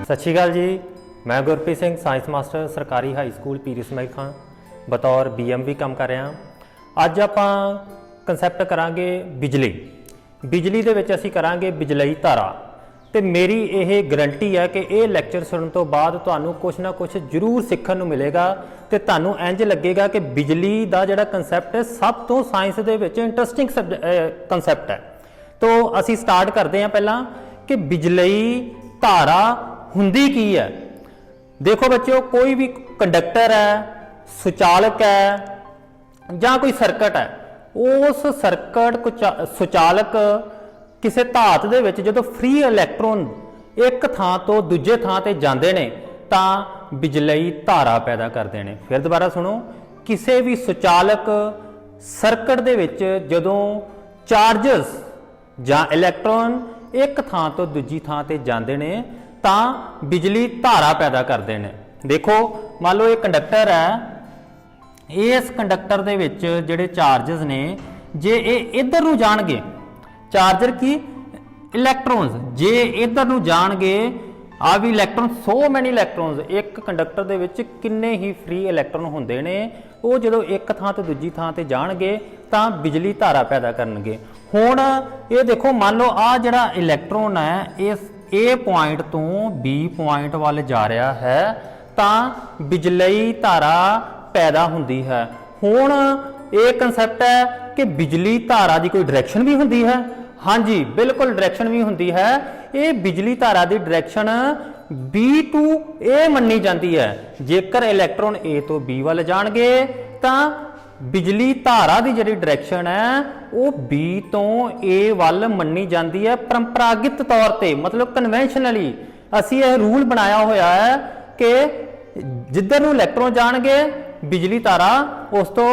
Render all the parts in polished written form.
सत श्री अकाल जी। मैं गुरप्रीत सिंह साइंस मास्टर सरकारी हाई स्कूल पीरी इसमाइल खां बतौर BM काम कर रहा। अज आप कंसैप्ट करांगे बिजली। बिजली दे विच असीं करांगे बिजलई धारा। तो मेरी ये गारंटी है कि यह लैक्चर सुनने तो बाद तुहानूं कुछ ना कुछ जरूर सीखण नूं मिलेगा तो तुहानूं इंज लगेगा कि बिजली का जिहड़ा कंसैप्ट है सब तो साइंस दे विच इंटरस्टिंग कंसैप्ट है। तो असीं स्टार्ट करते हैं पहला कि बिजलई धारा हुंदी की है। देखो बच्चों, कोई भी कंडक्टर है, सुचालक है या कोई सर्किट है, उस सर्किट सुचालक किसी धात दे विच जदों फ्री इलैक्ट्रॉन एक थां तो दूजे थां ते जांदे ने तां बिजलई धारा पैदा करते हैं। फिर दोबारा सुनो, किसी भी सुचालक सर्किट दे विच जदों चार्जस या इलैक्ट्रॉन एक थां तो दूजी थां ते जांदे ने तां बिजली धारा पैदा करते हैं। देखो मान लो ये कंडक्टर है, इस कंडक्टर दे विच जिहड़े चार्जस ने जे ये इधर नूं जाणगे, चार्जर की इलैक्ट्रॉन्स जे इधर नूं जाणगे, आ भी इलैक्ट्रॉन सो मैनी इलैक्ट्रॉन्स एक कंडक्टर दे विच किन्ने ही फ्री इलैक्ट्रॉन हुंदे ने, वो जदों एक थां तो दूजी थां ते जाणगे तां बिजली धारा पैदा करनगे। हुण ये देखो, मान लो आ जिहड़ा इलैक्ट्रॉन है इस ए पॉइंट तो B पॉइंट वाल जा रहा है तां बिजलई धारा पैदा हुंदी है। हुण ये कंसैप्ट है कि बिजली धारा की कोई डायरैक्शन भी हुंदी है। हाँ जी, बिल्कुल डायरैक्शन भी हुंदी है। ये बिजली धारा की डायरैक्शन B to A मन्नी जाती है। जेकर इलैक्ट्रॉन A तो B वाल जाणगे तां बिजली धारा की जिहड़ी डायरैक्शन है वो B तो A वाल मन्नी जाती है परंपरागत तौर पर, मतलब कन्वेंशनली असी यह रूल बनाया होया है कि जिधर नूं इलैक्ट्रॉन जाणगे बिजली धारा उस तो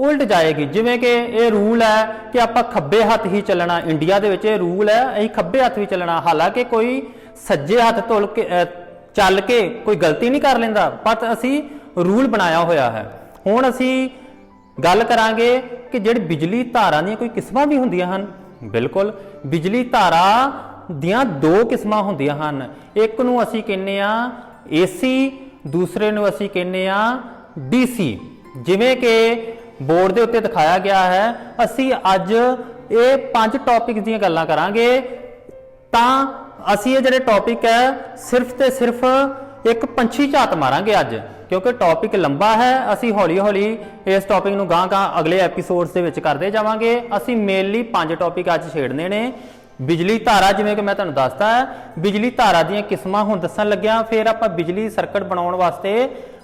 उल्ट जाएगी। जिवें कि ये रूल है कि आपां खब्बे हत्थ ही चलना, इंडिया दे विच ये रूल है असीं खब्बे हत्थ ही चलना। हालांकि कोई सज्जे हत्थ तुल के चल के कोई गलती नहीं कर लैंदा, पर असीं रूल बनाया होया है। हुण असीं गल करांगे कि जिहड़ी बिजली धारा दी कोई किस्मां भी हुंदियां हन। बिल्कुल, बिजली धारा दियां दो किस्मां हुंदियां हन। एक नूं असीं कहने आ AC, दूसरे नूं असीं कहने आ DC। जिवें कि बोर्ड के उत्ते दिखाया गया है, असीं अज ये 5 टॉपिक दीयां गल्लां करांगे। तां असीं ये जिहड़े टॉपिक है सिर्फ ते सिर्फ एक पंछी झात मारांगे अज, क्योंकि टॉपिक लंबा है। असीं हौली हौली इस टॉपिक नूं गांह गांह अगले एपीसोड्स दे विच करदे जावांगे। असीं मेनली 5 टॉपिक अज छेड़ने ने। बिजली धारा, जिवें कि मैं तुहानूं दसदा है, बिजली धारा दीयां किस्मां हुण दस्सण लग्गिआ। फिर आपां बिजली सर्किट बनाउण वास्ते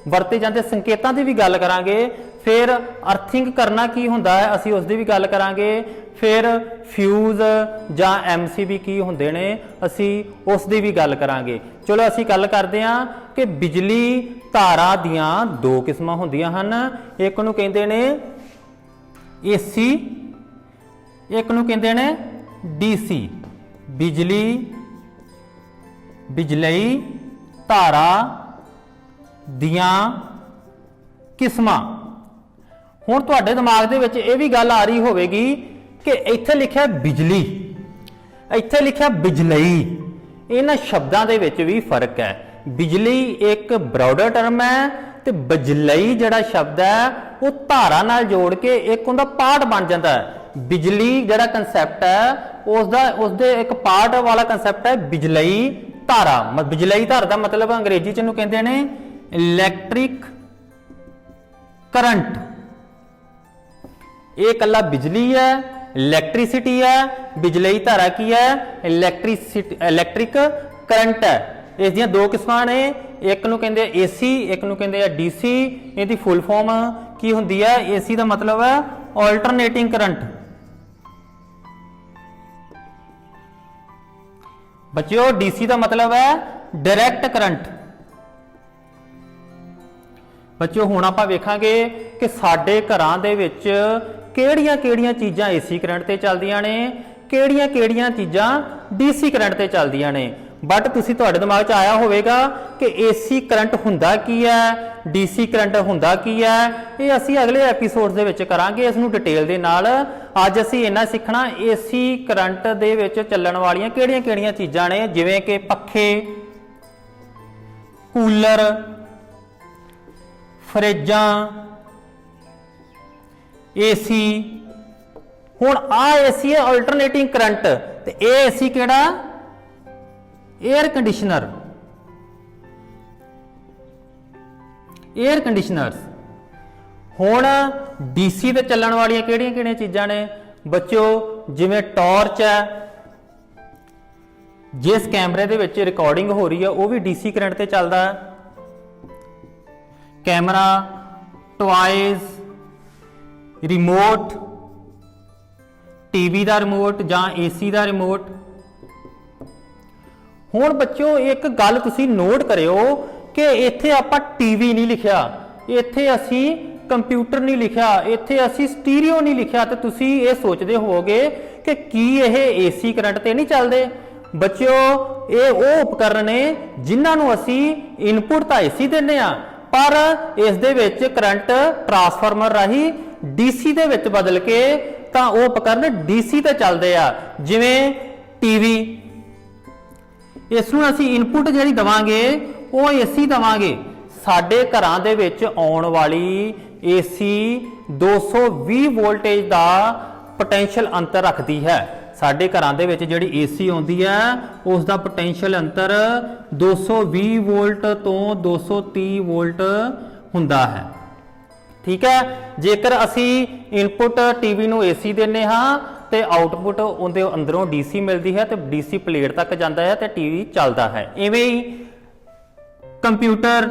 वरते जांदे संकेतां दी भी गल करांगे। फिर अर्थिंग करना की हुंदा है असीं उस दी भी गल करांगे। फिर फ्यूज जां MCB की हुंदे ने असीं उस दी भी गल करांगे। चलो असीं गल करदे हां कि बिजली धारा दियां 2 किस्मां हुंदियां हन। एक नूं कहंदे ने AC, एक नूं कहंदे ने DC। बिजलई धारा दियां किस्मां। हुण तुहाडे दिमाग दे विच इह भी गल आ रही होवेगी कि इत्थे लिखिआ बिजली, इत्थे लिखिआ बिजलई, इन्हां शब्दां दे विच भी फर्क है। बिजली एक ब्रॉडर टर्म है ते बिजलई जिहड़ा शब्द है वो धारा नाल जोड़ के एक उहदा पार्ट बन जाता है। बिजली जिहड़ा कंसैप्ट है उसदे एक पार्ट वाला कंसैप्ट है बिजलई धारा। बिजलई धारा का मतलब अंग्रेजी च इहनूं कहंदे ने इलैक्ट्रिक करंट। ये कल्ला बिजली है, इलैक्ट्रिसिटी है। बिजलई धारा की है? इलैक्ट्रिक करंट है। इस दियां 2 किस्मां ने, एक नूं कहंदे AC, एक नूं कहंदे DC। इहदी फुल फॉर्म की हुंदी है? AC का मतलब है ऑल्टरनेटिंग करंट। बच्चों DC का मतलब है डायरैक्ट करंट। बच्चों हुण आपां वेखांगे कि साडे घरां दे विच किहड़ियां-किहड़ियां चीज़ां AC करंट ते चलदियां ने, किहड़ियां-किहड़ियां चीज़ां DC करंट ते चलदियां ने। बट तुसीं तुहाडे दिमाग च आया होवेगा कि AC करंट हुंदा की है, DC करंट हुंदा की है। ये असीं अगले एपीसोड दे विच करांगे इसनूं डिटेल दे नाल। अज असीं इन्ना सीखना AC करंट दे विच चलण वालियां किहड़ियां-किहड़ियां चीज़ां ने, जिवें कि पक्खे, ਕੂਲਰ, ਫਰਿੱਜਾਂ, ਏसी। ਹੁਣ ਆ ਏसी है अल्टरनेटिंग करंट, ते ये एसी केड़ा एयर कंडीशनर, एयर कंडीशनर्स। हुण डीसी ते चलण वाली किहड़ियां चीज़ां ने बच्चों, जिवें टॉर्च है, जिस कैमरे दे विच रिकॉर्डिंग हो रही है वह भी डीसी करंट ते चलदा है। कैमरा, टॉयज, रिमोट, टीवी का रिमोट जां एसी का रिमोट। हुण बच्चों एक गल तुसीं नोट करियो कि इत्थे आपां टीवी नहीं लिखिया, इत्थे असीं कंप्यूटर नहीं लिखिया, इत्थे असीं स्टीरियो नहीं लिखिया, तो तुसीं ये सोचदे होवोगे कि की यह एसी करंट ते नहीं चलदे। बच्चों ये वो उपकरण ने जिन्हां नूं असीं इनपुट तां एसी दिंदे आ, पर इस दे विच करंट ट्रांसफार्मर राही डीसी दे विच बदल के तां वो उपकरण डीसी ते चलदे आ। जिवें टीवी, इस नूं असीं इनपुट जिहड़ी दवांगे वो एसी दवांगे। साडे घरां दे विच आउण वाली एसी 220 वोल्टेज दा पोटेंशियल अंतर रखदी है। साडे घरां दे विच जिहड़ी एसी आउंदी है उस दा पोटेंशियल अंतर 220 वोल्ट तो 230 वोल्ट हुंदा है। ठीक है, जेकर असी इनपुट टीवी नूं एसी दिंदे हां ते आउटपुट उहदे अंदरों डीसी मिलदी है, ते डीसी प्लेट तक जांदा है ते टीवी चलदा है। इवें ही कंप्यूटर,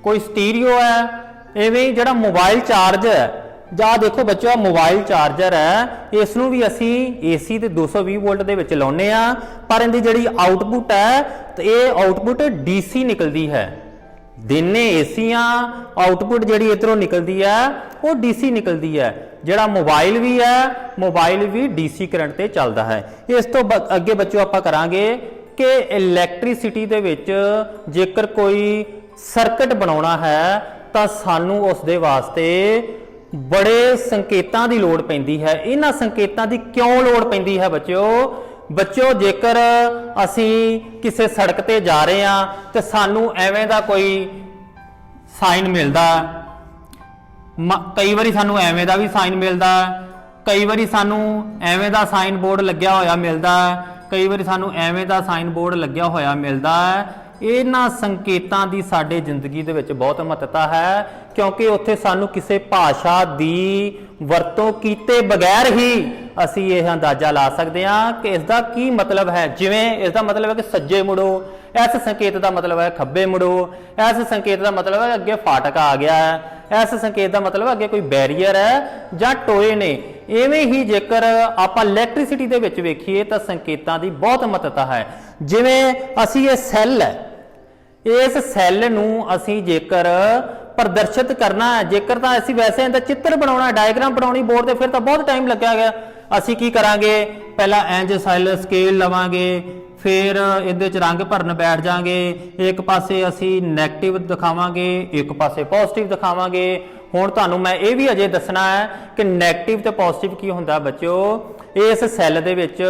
कोई स्टीरियो है, इवें ही जिहड़ा मोबाइल चार्ज है, जा देखो बच्चों मोबाइल चार्जर है, इस नूं भी असी एसी ते 220 वोल्ट दे विच लाउने आ, पर इहदी जिहड़ी आउटपुट है ते ये आउटपुट डीसी निकलदी है। दिने एसियां, आउटपुट जिहड़ी इधरों निकलदी है वो डीसी निकलदी है। जिहड़ा मोबाइल भी है, मोबाइल भी डीसी करंट ते चलदा है। इस तो अगे बच्चों आपां करांगे कि इलैक्ट्रिसिटी दे विच जेकर कोई सर्किट बनाउणा है तां सानू उस दे वास्ते बड़े संकेतां दी लोड़ पैंदी है। इन्हां संकेतां दी क्यों लोड़ पैंदी है बच्चों जेकर असी किसी सड़क ते जा रहे हैं तो सानू एवें दा कोई साइन मिलदा, कई बारी सानू एवें दा भी साइन मिलदा, कई बारी सानू एवें दा साइन बोर्ड लग्या होया मिलदा, कई बारी सानू एवें दा साइन बोर्ड लग्या होया मिलदा। इन्हां संकेतां दी साडे जिंदगी दे विच बहुत महत्ता है, क्योंकि उत्थे सानू किसी भाषा दी वरतों कीते बगैर ही असी यह अंदाजा ला सकते हैं कि इसका की मतलब है। जिवें इसका मतलब है कि सज्जे मुड़ो, इस संकेत का मतलब है खब्बे मुड़ो, इस संकेत का मतलब है अगे फाटक आ गया है, इस संकेत का मतलब अगे कोई बैरीयर है जां टोए ने। इवें ही जेकर आपां इलैक्ट्रिसिटी दे विच वेखीए तां संकेतां दी बहुत महत्ता है। जिवें असी ये सैल है, इस सैल नूं असी जेकर प्रदर्शित करना है, जेकर तां असी वैसे इहदा चित्र बनाउणा, डायग्राम बनाउणी बोर्ड ते, फिर तां बहुत टाइम लग्या गया। असी की करांगे, पहला इंज सैल स्केल लवांगे, फिर इहदे च रंग भरन बैठ जांगे, एक पासे असी नैगेटिव दिखावांगे, एक पासे पॉजिटिव दिखावांगे। हुण तुहानूं मैं ये भी अजे दसना है कि नैगेटिव ते पॉजिटिव की हुंदा बच्चों। इस सैल दे विच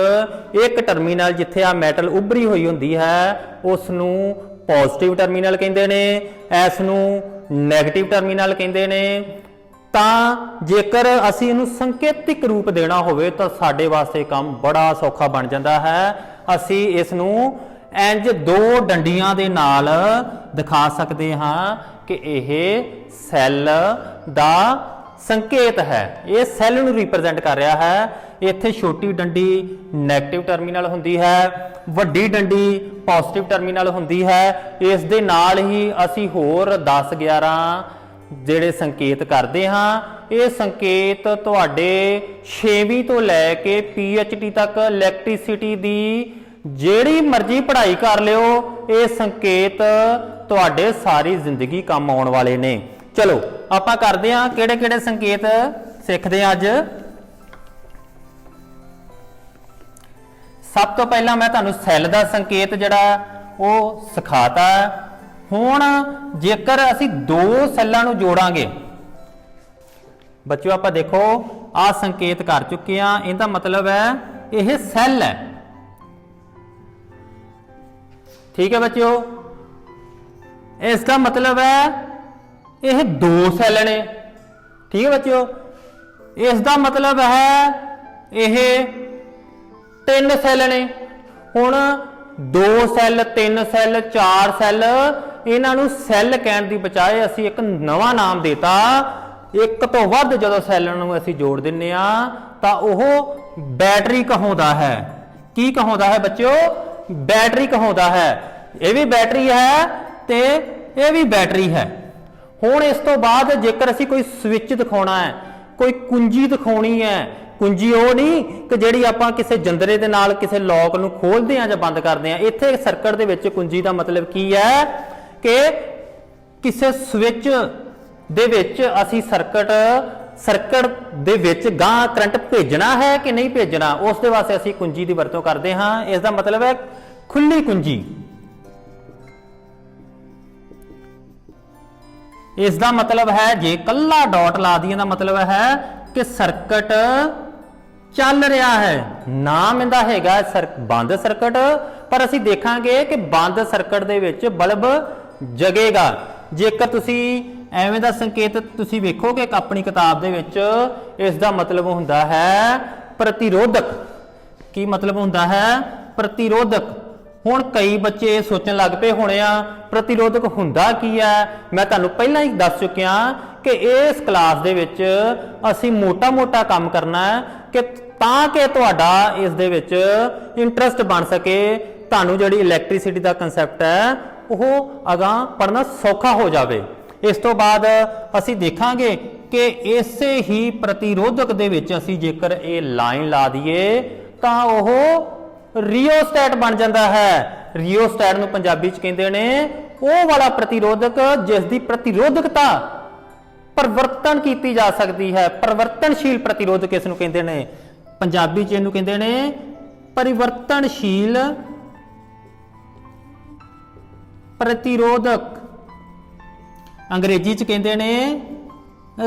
एक टर्मीनल जिथे आ मैटल उभरी हुई हुंदी है उसनूं पॉजिटिव टर्मीनल कहंदे ने, इसनूं नैगेटिव टर्मीनल कहंदे ने। तां जेकर असी इहनूं संकेतिक रूप देना होवे तां साडे वास्ते काम बड़ा सौखा बन जांदा है। असी इसनूं इंज दो डंडियां दे नाल दिखा सकते हाँ कि यह सैल दा संकेत है, ये सैल नूं रिप्रजेंट कर रहा है। इत्थे छोटी डंडी नैगेटिव टर्मीनल हुंदी है, वड्डी डंडी पॉजिटिव टर्मीनल हुंदी है। इस दे नाल ही असी होर 10-11 ਜਿਹੜੇ संकेत करते हाँ। ये संकेत तुहाडे 6वीं तो लैके PhD तक इलैक्ट्रिसिटी दी ਜਿਹੜੀ मर्जी पढ़ाई कर लिओ, ये संकेत तुहाडे सारी जिंदगी काम आउण वाले ने। चलो आपां करदे हां किहड़े किहड़े संकेत सिੱਖਦੇ हां अज। सब तो पहला मैं तुहानूं सैल दा संकेत जिहड़ा वो सिखाता। हुण जेकर असी दो सैल्लां नूं जोड़ांगे बच्चों, आपां देखो आ संकेत कर चुके हैं, इहदा मतलब है यह सैल है। ठीक है बच्चों, इसका मतलब है यह 2 सैल ने। ठीक है बच्चों, इसका मतलब है यह 3 सैल ने। हुण 2 सैल 3 सैल 4 सैल, इन्हों सैल कहने की बजाय असी एक नवा नाम देता। एक तो वध जो सैलों को असी जोड़ दिंने आ तां ओह बैटरी कहाउंदा है। की कहाउंदा है बच्चों? बैटरी कहाउंदा है। यह भी बैटरी है ते यह भी बैटरी है। हुण इस तो बाद जेकर असी कोई स्विच दिखाना है, कोई कुंजी दिखानी है, कुंजी वो नहीं कि जिहड़ी आपां किसी जंदरे दे नाल किसी लॉक नूं खोलदे आ जां बंद करदे आ। इत्थे सर्किट दे विच कुंजी दा मतलब की है कि किसी स्विच दे विच असी सर्किट दे विच गां करंट भेजना है कि नहीं भेजना, उस दे वास्ते असी कुंजी की वरतों करते हाँ। इसका मतलब है खुली कुंजी। इसका मतलब है जे कल्ला डॉट ला दिए दा मतलब है कि सर्किट चल रहा है। नाम इहदा हैगा बंद सर्किट, पर असी देखांगे कि बंद सर्किट दे विच बल्ब जगेगा। जेकर तुसी एवें दा संकेत तुसी वेखोगे कि अपनी किताब दे विच इसदा मतलब हुंदा है प्रतिरोधक। की मतलब हुंदा है? प्रतिरोधक। हुण कई बच्चे सोचण लग पे होणे आ प्रतिरोधक हुंदा की है। मैं तुहानूं पहलां ही दस चुकिया कि इस क्लास दे विच असीं मोटा मोटा काम करना है कि तां कि तुहाडा इस दे विच इंटरस्ट बन सके, तुहानूं जिहड़ी इलैक्ट्रिसिटी दा कंसैप्ट है वो अगां पढ़ना सौखा हो जाए। इस तो बाद असी देखांगे कि इसे ही प्रतिरोधक दे विच असी जेकर ये लाइन ला दिए तां ओह रियोस्टैट बन जाता है। रियोस्टैट नूं पंजाबी च कहंदे ने वो वाला प्रतिरोधक जिस दी प्रतिरोधकता परिवर्तन की जा सकती है। परिवर्तनशील प्रतिरोधक इसनूं कहंदे ने, पंजाबी च इहनूं कहंदे ने परिवर्तनशील प्रतिरोधक, अंग्रेजी च कहंदे ने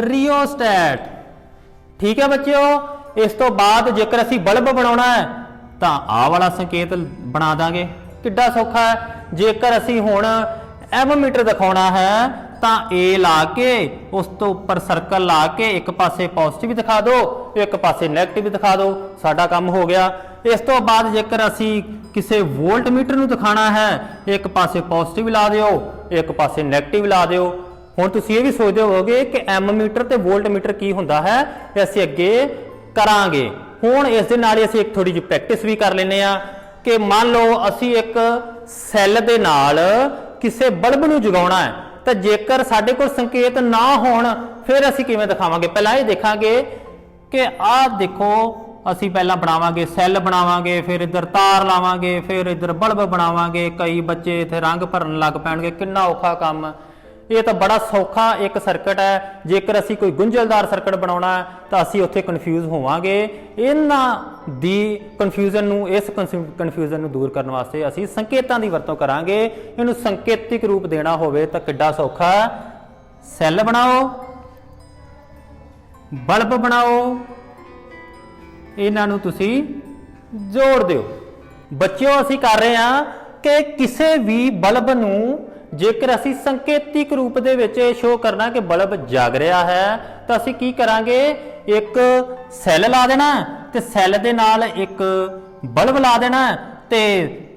रियोस्टैट। ठीक है बच्चों, इस तो बाद जेकर असी बल्ब बनाउणा है तो आह वाला संकेत बना दांगे, किड्डा सौखा है। जेकर असी हुण एममीटर दिखाउणा है तो ए ला के उस तो उपर सर्कल ला के एक पासे पॉजिटिव दिखा दो, एक पासे नैगेटिव दिखा दो, साडा काम हो गया। इस तो बाद जेकर असी किसी वोल्ट मीटर नूं दिखाना है, एक पासे पॉजिटिव ला दिओ, एक पासे नैगेटिव ला दिओ। हुण तुसीं ये भी सोचदे होवोगे कि एम मीटर ते वोल्ट मीटर की हुंदा है, असीं अगे करांगे। हुण इस दे नाल असीं एक थोड़ी जी प्रैक्टिस भी कर लैंदे आ कि मान लो असीं एक सैल दे नाल किसी बल्ब नूं जगाउणा है, तो जेकर साडे कोल संकेत ना होण फिर असीं किवें दिखावांगे। पहलां ये देखांगे कि आह देखो, असीं पहलां बनावांगे सैल बनावांगे, फिर इधर तार लावांगे, फिर इधर बल्ब बनावांगे। कई बच्चे इत्थे रंग भरन लग पैणगे, किन्ना औखा काम। ये तो बड़ा सौखा एक सर्किट है। जेकर असी कोई गुंझलदार सर्किट बनाउणा है तो असी उत्थे कन्फ्यूज होवांगे। इन्हां दी कन्फ्यूजन नूं, इस कन्फ्यूजन नूं दूर करने वास्ते असी संकेतां दी वरतों करांगे। इहनूं संकेतिक रूप देना होवे तो किड्डा सौखा है। सैल बनाओ, बल्ब बनाओ, इन्हां नूं तुसी जोड़ दिओ। बच्चों असी कर रहे हां कि किसी भी बल्ब नूं जेकर असी संकेतिक रूप दे विच शो करना कि बल्ब जग रहा है तो असी की करांगे, एक सैल ला देना ते सैल दे नाल एक बल्ब ला देना ते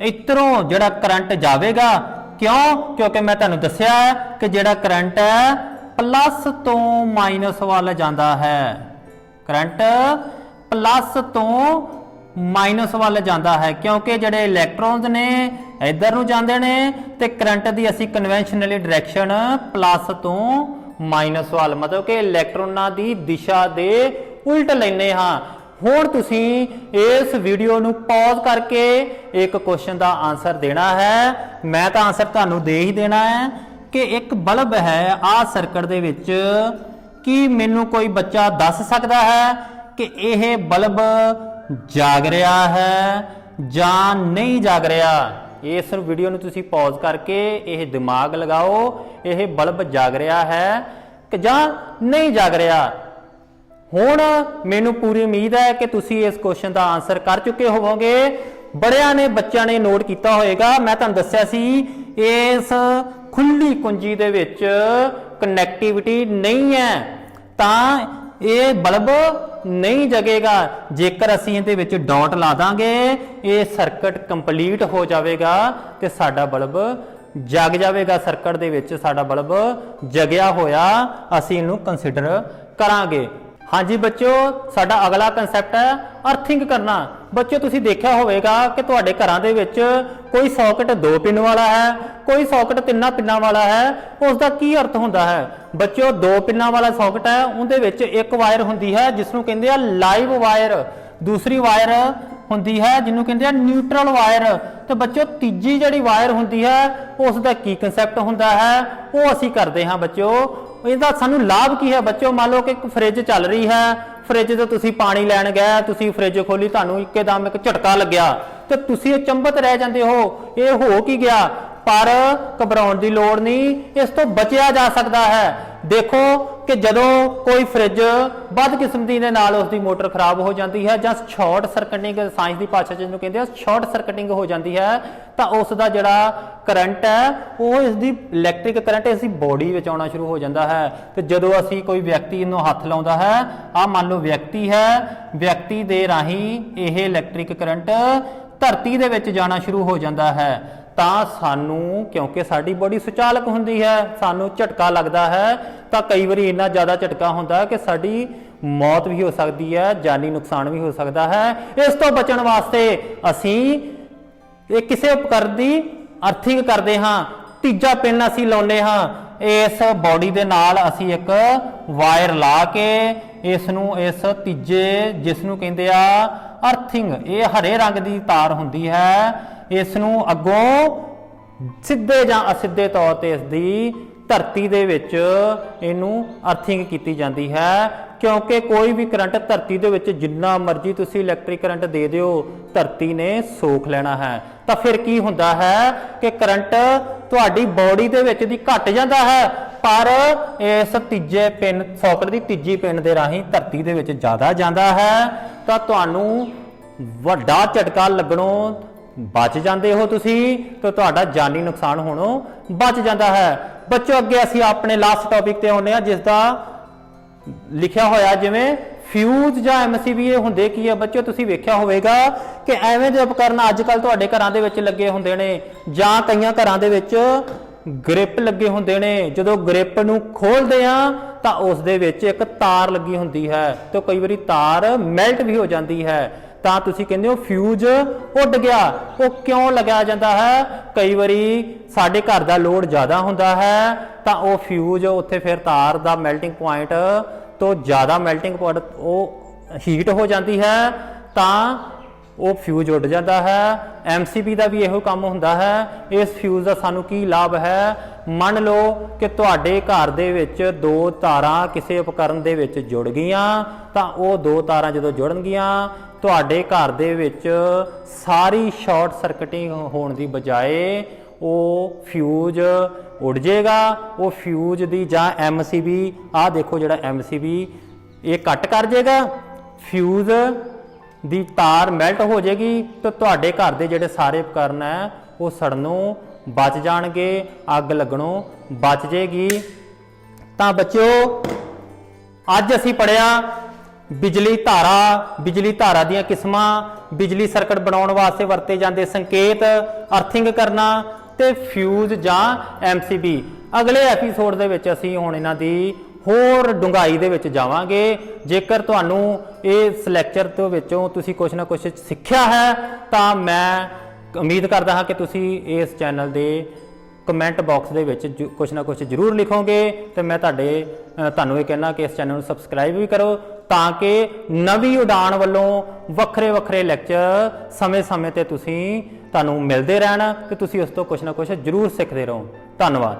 इधरों जिहड़ा करंट जावेगा। क्यों? क्योंकि मैं तुहानूं दस्सिया है कि जिहड़ा करंट है प्लस तो माइनस वाल जांदा है। करंट प्लस तो माइनस वाल जाता है क्योंकि जिहड़े इलैक्ट्रॉन्स ने इधर नूं जांदे ने ते करंट दी असी कन्वेंशनली डायरैक्शन प्लस तो माइनस वाल, मतलब कि इलैक्ट्रॉनां दी दिशा दे उल्ट लैने हाँ। हुण तुसीं इस वीडियो नूं पॉज करके एक क्वेश्चन का आंसर देना है। मैं तो आंसर तुहानूं दे ही देना है कि एक बल्ब है आ सर्किट दे विच, कि मैनूं कोई बच्चा दस सकदा है कि यह बल्ब जाग रहा है जां नहीं जाग रहा। इस वीडियो नूं तुसीं पॉज करके यह दिमाग लगाओ, यह बल्ब जाग रहा है कि जां नहीं जाग रहा। हुण मैनूं पूरी उम्मीद है कि तुसीं इस क्वेश्चन का आंसर कर चुके होवोगे। बड़िया ने बच्चों ने नोट किया होएगा, मैं तुहानूं दस्सिया सी इस खुली कुंजी दे विच कनैक्टिविटी नहीं है तां ये बल्ब नहीं जगेगा। जेकर असीं इहदे विच डॉट ला दांगे ये सर्किट कंप्लीट हो जाएगा तो साडा बल्ब जग जाएगा। सर्किट दे विच साडा बल्ब जगिया होया असीं इहनूं कंसीडर करांगे। हाँ जी बच्चों, साडा अगला कंसैप्ट है अर्थिंग करना। बच्चों तुसीं देखिया होवेगा कि तुहाडे घरां दे विच कोई सॉकेट 2 पिन वाला है, कोई सॉकेट 3 पिनां वाला है। उसका की अर्थ हुंदा है? बच्चों 2 पिनां वाला सॉकेट है, उहदे विच एक वायर हुंदी है जिसनूं कहंदे आ लाइव वायर, दूसरी वायर हुंदी है जिन्हों कहते हैं न्यूट्रल वायर। तो बच्चों तीजी जिहड़ी वायर हुंदी है उसका की कंसैप्ट हुंदा है वो असीं करदे हां। बच्चों इसदा सानूं लाभ की है? बच्चों मान लो कि फ्रिज चल रही है, फ्रिज तो तुसीं पानी लैण गए, तुसीं फ्रिज खोली, तुहानूं इकदम एक झटका लग्या तो तुसीं अचंभत रह जांदे हो ये हो की गया। पर घबराउण दी लोड़ नहीं, इस तो बचिया जा सकता है। देखो कि जदों कोई फ्रिज बदकिस्मती दे नाल उसकी मोटर खराब हो जाती है जां शॉर्ट सर्किटिंग, साइंस की भाषा जिन्होंने कहते हैं शॉर्ट सर्किटिंग हो जाती है, तो उसका जिहड़ा करंट है वो इसकी इलैक्ट्रिक करंट इसकी बॉडी में आना शुरू हो जाता है। तो जदों असीं कोई व्यक्ति इनू हथ लाउंदा है, आ मान लो व्यक्ति है, व्यक्ति दे राही यह इलैक्ट्रिक करंट धरती दे विच जाना शुरू हो जाता है। ਤਾਂ ਸਾਨੂੰ क्योंकि साड़ी बॉडी सुचालक हुंदी है, सानू झटका लगता है तो कई बार इन्ना ज़्यादा झटका होंदा कि साड़ी मौत भी हो सकती है, जानी नुकसान भी हो सकता है। इस तो बचण वास्ते असीं किसी उपकरण की अर्थिंग करते हाँ। तीजा पिन असीं लाउने हाँ, इस बॉडी दे नाल असीं एक वायर ला के इसनूं इस तीजे जिसनूं कहंदे आ अर्थिंग, ये हरे रंग की तार हुंदी है, इसनूं अगों सिद्धे जां असिद्धे तौर पर इसकी धरती दे विच इनू अर्थिंग की जाती है। क्योंकि कोई भी करंट धरती दे विच जिन्ना मर्जी तुसीं इलैक्ट्रिक करंट दे दिओ धरती ने सोख लेना है। तो फिर की हुंदा है कि करंट तुहाडी बॉडी दे विच दी घट जाता है, पर इस तीजे पिन सॉकेट की तीजी पिन दे राही धरती दे विच ज़्यादा जाता है, तो तुहानूं वड्डा झटका लगणों बच जाते हो तुसी, तो तुहाडा जानी नुकसान होणों बच जाता है। बच्चों अगे असीं अपने लास्ट टॉपिक ते आउंदे हां जिसका लिखिया होया जिवें फ्यूज जां MCB हुंदे की है। बच्चों तुसीं वेख्या होवेगा कि एवें दे उपकरण अजकल तुहाडे घरां दे विच लगे हुंदे ने जां कईयां घरां दे विच ग्रिप लगे हुंदे ने। जदों ग्रिप नूं खोलदे आ तां उस दे विच एक तार लगी हुंदी है, तो कई वारी तार मैल्ट भी हो जाती है, ਤਾਂ ਤੁਸੀਂ ਕਹਿੰਦੇ ਹੋ ਫਿਊਜ਼ ਉੱਡ ਗਿਆ। ਉਹ ਕਿਉਂ ਲਗਾਇਆ ਜਾਂਦਾ ਹੈ? ਕਈ ਵਾਰੀ ਸਾਡੇ ਘਰ ਦਾ ਲੋਡ ਜ਼ਿਆਦਾ ਹੁੰਦਾ ਹੈ ਤਾਂ ਉਹ ਫਿਊਜ਼ ਉੱਥੇ ਫਿਰ ਤਾਰ ਦਾ ਮੈਲਟਿੰਗ ਪੁਆਇੰਟ ਤੋਂ ਜ਼ਿਆਦਾ ਮੈਲਟਿੰਗ ਪੁਆਇੰਟ ਉਹ ਹੀਟ ਹੋ ਜਾਂਦੀ ਹੈ ਤਾਂ ਉਹ ਫਿਊਜ਼ ਉੱਡ ਜਾਂਦਾ ਹੈ। MCB ਦਾ ਵੀ ਇਹੋ ਕੰਮ ਹੁੰਦਾ ਹੈ। ਇਸ ਫਿਊਜ਼ ਦਾ ਸਾਨੂੰ ਕੀ ਲਾਭ ਹੈ? ਮੰਨ ਲਓ ਕਿ ਤੁਹਾਡੇ ਘਰ ਦੇ ਵਿੱਚ 2 ਤਾਰਾਂ ਕਿਸੇ ਉਪਕਰਨ ਦੇ ਵਿੱਚ ਜੁੜ ਗਈਆਂ, ਤਾਂ ਉਹ 2 ਤਾਰਾਂ ਜਦੋਂ ਜੁੜਨਗੀਆਂ ਤੁਹਾਡੇ ਘਰ ਦੇ ਵਿੱਚ ਸਾਰੀ ਸ਼ਾਰਟ ਸਰਕਟਿੰਗ ਹੋਣ ਦੀ ਬਜਾਏ ਉਹ ਫਿਊਜ਼ ਉੱਡ ਜਾਏਗਾ। ਉਹ ਫਿਊਜ਼ ਦੀ ਜਾਂ MCB ਆਹ ਦੇਖੋ ਜਿਹੜਾ MCB ਇਹ ਕੱਟ ਕਰ ਜਾਏਗਾ, ਫਿਊਜ਼ ਦੀ ਤਾਰ ਮੈਲਟ ਹੋ ਜਾਏਗੀ, तो ਤੁਹਾਡੇ ਘਰ ਦੇ ਜਿਹੜੇ ਸਾਰੇ ਉਪਕਰਨ ਹੈ ਉਹ ਸੜਨੋਂ ਬਚ ਜਾਣਗੇ, ਅੱਗ ਲੱਗਣੋਂ ਬਚ ਜਾਏਗੀ। ਤਾਂ ਬੱਚਿਓ ਅੱਜ ਅਸੀਂ ਪੜਿਆ बिजली धारा ਦੀਆਂ किस्मां, बिजली सर्किट बनाउण वास्ते वरते जांदे संकेत, अर्थिंग करना ते फ्यूज जां MCB। अगले एपीसोड दे विच असीं हुण इन्हां दी होर डूंघाई दे विच जावांगे। जेकर तुहानूं इस लैक्चर तो विचों तुसीं कुछ ना कुछ सिੱਖਿਆ है तां मैं उम्मीद करदा हां कि तुसीं इस चैनल दे कमेंट बॉक्स दे विच कुछ ना कुछ जरूर लिखोगे। तो मैं तुहानूं ये कहना कि इस चैनल को सबसक्राइब भी करो ਤਾਂ ਕਿ ਨਵੀਂ ਉਡਾਨ ਵੱਲੋਂ ਵੱਖਰੇ ਲੈਕਚਰ ਸਮੇਂ-ਸਮੇਂ ਤੇ ਤੁਹਾਨੂੰ ਮਿਲਦੇ ਰਹਿਣ ਤੇ ਤੁਸੀਂ ਉਸ ਤੋਂ ਕੁਝ ਨਾ ਕੁਝ ਜ਼ਰੂਰ ਸਿੱਖਦੇ ਰਹੋ। ਧੰਨਵਾਦ।